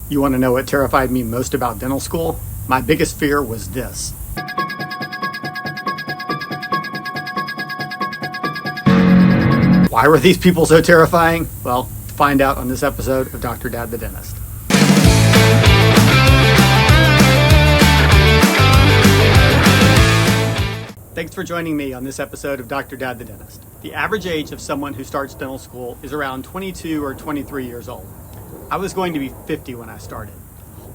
You want to know what terrified me most about dental school? My biggest fear was this. Why were these people so terrifying? Well, find out on this episode of Dr. Dad the Dentist. Thanks for joining me on this episode of Dr. Dad the Dentist. The average age of someone who starts dental school is around 22 or 23 years old. I was going to be 50 when I started.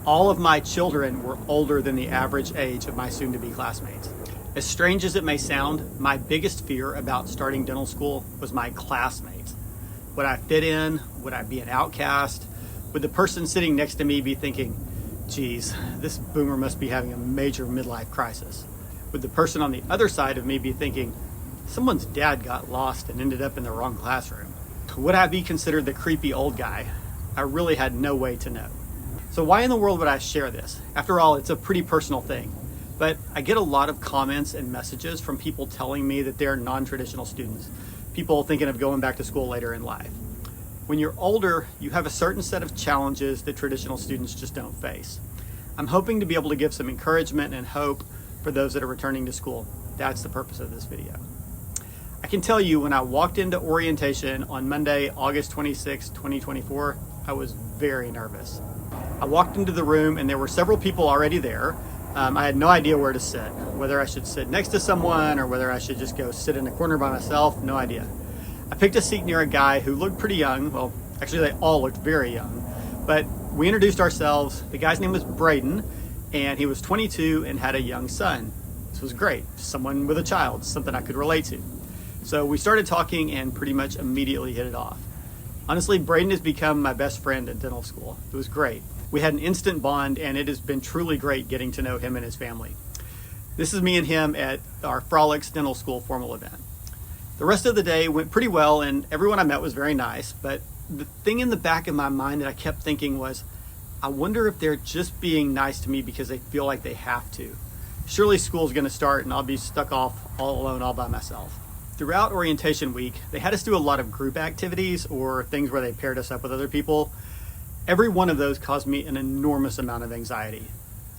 All of my children were older than the average age of my soon-to-be classmates. As strange as it may sound, my biggest fear about starting dental school was my classmates. Would I fit in? Would I be an outcast? Would the person sitting next to me be thinking, geez, this boomer must be having a major midlife crisis? Would the person on the other side of me be thinking, someone's dad got lost and ended up in the wrong classroom? Would I be considered the creepy old guy? I really had no way to know. So why in the world would I share this? After all, it's a pretty personal thing. But I get a lot of comments and messages from people telling me that they're non-traditional students, people thinking of going back to school later in life. When you're older, you have a certain set of challenges that traditional students just don't face. I'm hoping to be able to give some encouragement and hope for those that are returning to school. That's the purpose of this video. I can tell you when I walked into orientation on Monday, August 26, 2024, I was very nervous. I walked into the room and there were several people already there. I had no idea where to sit, whether I should sit next to someone or whether I should just go sit in a corner by myself, no idea. I picked a seat near a guy who looked pretty young. Well, actually they all looked very young, but we introduced ourselves. The guy's name was Braden and he was 22 and had a young son. This was great, someone with a child, something I could relate to. So we started talking and pretty much immediately hit it off. Honestly, Braden has become my best friend at dental school. It was great. We had an instant bond and it has been truly great getting to know him and his family. This is me and him at our Frolics Dental School formal event. The rest of the day went pretty well and everyone I met was very nice, but the thing in the back of my mind that I kept thinking was, I wonder if they're just being nice to me because they feel like they have to. Surely school's gonna start and I'll be stuck off all alone all by myself. Throughout orientation week, they had us do a lot of group activities or things where they paired us up with other people. Every one of those caused me an enormous amount of anxiety.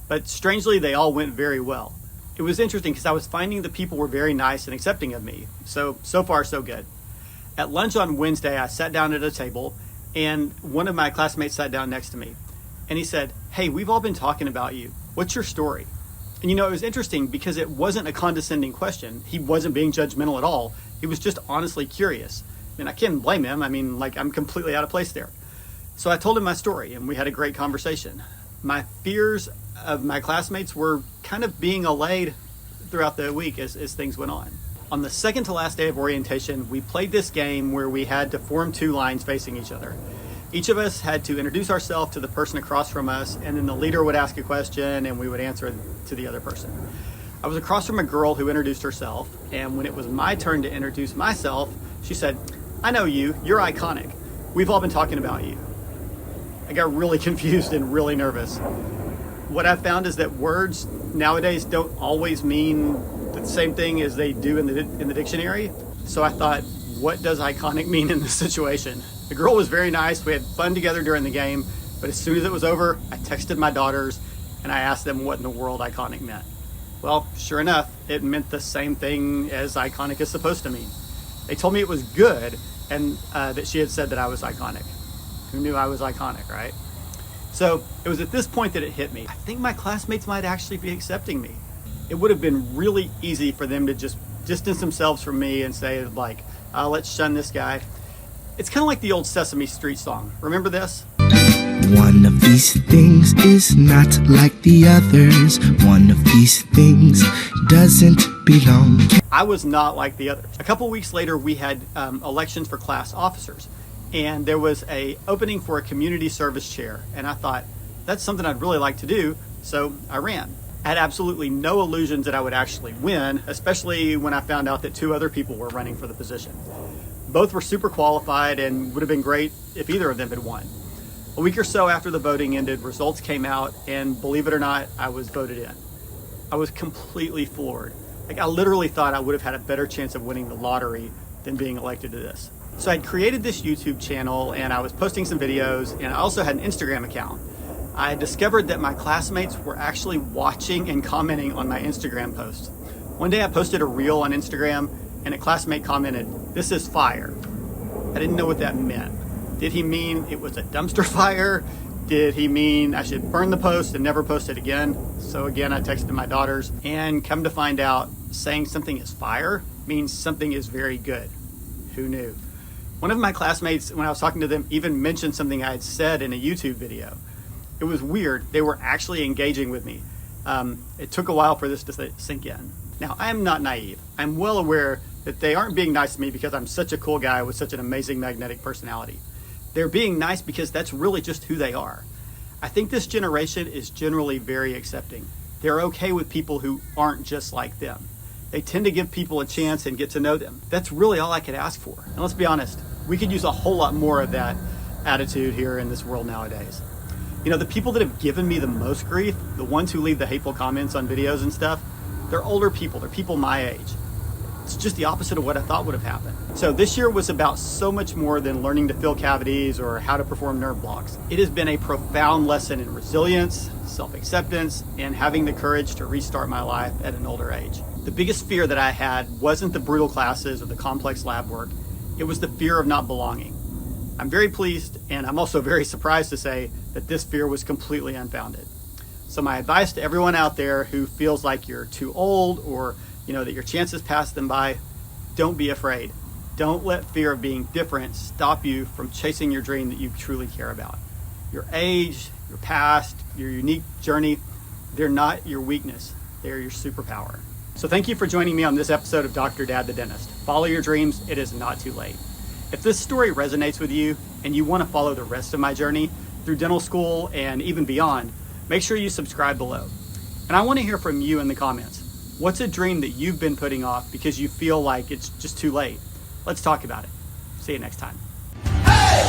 But strangely, they all went very well. It was interesting because I was finding the people were very nice and accepting of me. So far, so good. At lunch on Wednesday, I sat down at a table and one of my classmates sat down next to me. And he said, hey, we've all been talking about you. What's your story? And it was interesting because it wasn't a condescending question. He wasn't being judgmental at all. He was just honestly curious. And I can't blame him. I'm completely out of place there. So I told him my story and we had a great conversation. My fears of my classmates were kind of being allayed throughout the week as things went on. On the second to last day of orientation, we played this game where we had to form two lines facing each other. Each of us had to introduce ourselves to the person across from us, and then the leader would ask a question and we would answer it to the other person. I was across from a girl who introduced herself, and when it was my turn to introduce myself, she said, I know you, you're iconic. We've all been talking about you. I got really confused and really nervous. What I've found is that words nowadays don't always mean the same thing as they do in the dictionary. So I thought, what does iconic mean in this situation? The girl was very nice. We had fun together during the game, but as soon as it was over, I texted my daughters and I asked them what in the world iconic meant. Well, sure enough, it meant the same thing as iconic is supposed to mean. They told me it was good and that she had said that I was iconic. Who knew I was iconic, right? So it was at this point that it hit me. I think my classmates might actually be accepting me. It would have been really easy for them to just distance themselves from me and say like, let's shun this guy. It's kind of like the old Sesame Street song. Remember this? One of these things is not like the others. One of these things doesn't belong. I was not like the others. A couple weeks later, we had elections for class officers. And there was a opening for a community service chair. And I thought, that's something I'd really like to do. So I ran. I had absolutely no illusions that I would actually win, especially when I found out that two other people were running for the position. Both were super qualified and would have been great if either of them had won. A week or so after the voting ended, results came out, and believe it or not, I was voted in. I was completely floored. I literally thought I would have had a better chance of winning the lottery than being elected to this. So I'd created this YouTube channel and I was posting some videos, and I also had an Instagram account. I discovered that my classmates were actually watching and commenting on my Instagram posts. One day I posted a reel on Instagram and a classmate commented, "This is fire." I didn't know what that meant. Did he mean it was a dumpster fire? Did he mean I should burn the post and never post it again? So again, I texted my daughters, and come to find out, saying something is fire means something is very good. Who knew? One of my classmates, when I was talking to them, even mentioned something I had said in a YouTube video. It was weird. They were actually engaging with me. It took a while for this to sink in. Now, I am not naive. I'm well aware that they aren't being nice to me because I'm such a cool guy with such an amazing magnetic personality. They're being nice because that's really just who they are. I think this generation is generally very accepting. They're okay with people who aren't just like them. They tend to give people a chance and get to know them. That's really all I could ask for. And let's be honest, we could use a whole lot more of that attitude here in this world nowadays. You know, the people that have given me the most grief, the ones who leave the hateful comments on videos and stuff, they're older people. They're people my age. It's just the opposite of what I thought would have happened. So this year was about so much more than learning to fill cavities or how to perform nerve blocks. It has been a profound lesson in resilience, self-acceptance, and having the courage to restart my life at an older age. The biggest fear that I had wasn't the brutal classes or the complex lab work. It was the fear of not belonging. I'm very pleased, and I'm also very surprised to say that this fear was completely unfounded. So my advice to everyone out there who feels like you're too old or that your chances pass them by, don't be afraid. Don't let fear of being different stop you from chasing your dream that you truly care about. Your age, your past, your unique journey, they're not your weakness. They're your superpower. So thank you for joining me on this episode of Dr. Dad the Dentist. Follow your dreams. It is not too late. If this story resonates with you and you want to follow the rest of my journey through dental school and even beyond, make sure you subscribe below. And I want to hear from you in the comments. What's a dream that you've been putting off because you feel like it's just too late? Let's talk about it. See you next time. Hey!